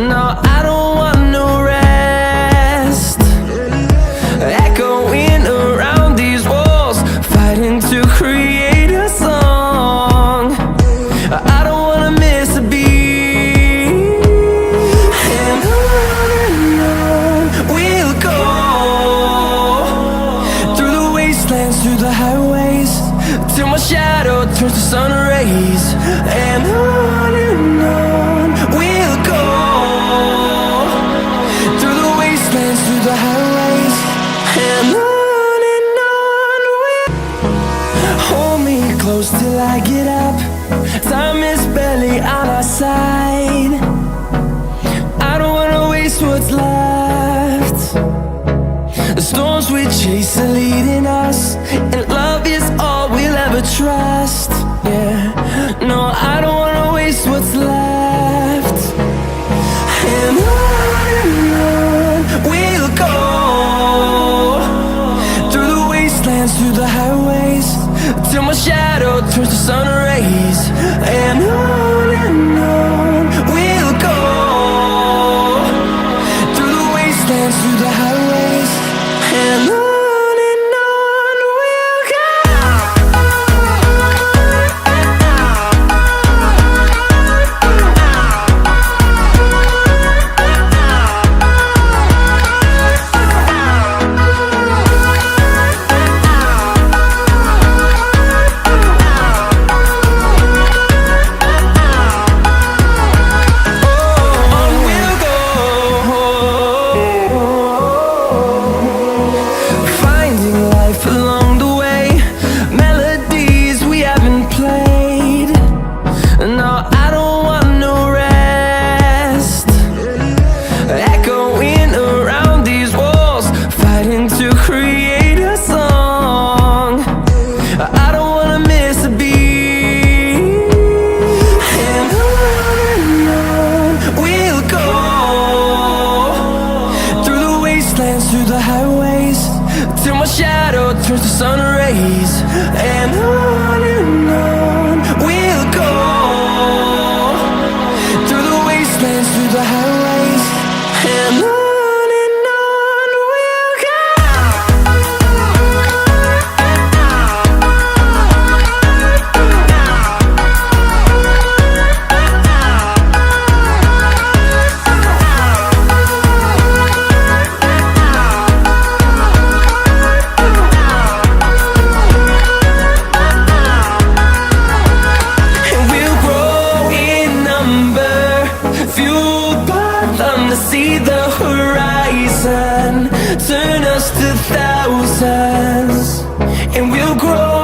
No, I don't want no rest. Echoing around these walls, fighting to create a song. I don't wanna miss a beat. And on we'll go, through the wastelands, through the highways, till my shadow turns to sun rays. And on we'll go, through the wastelands, through the highways. And on we'll hold me close till I get up. Time is barely on our side. I don't wanna waste what's left. The storms we chase are leading us, and love is all we'll ever trust. Yeah, no, I don't wanna waste what's left. And on we'll go, through the wastelands, through the highways, till my shadow turns to sun rays. And on we'll go, through the wastelands, through the highways. And on we'll go. Through the highways, till my shadow turns to sun rays. And on we'll go, through the wastelands, through the highways. And on we'll go. To see the horizon turn us to thousands, and we'll grow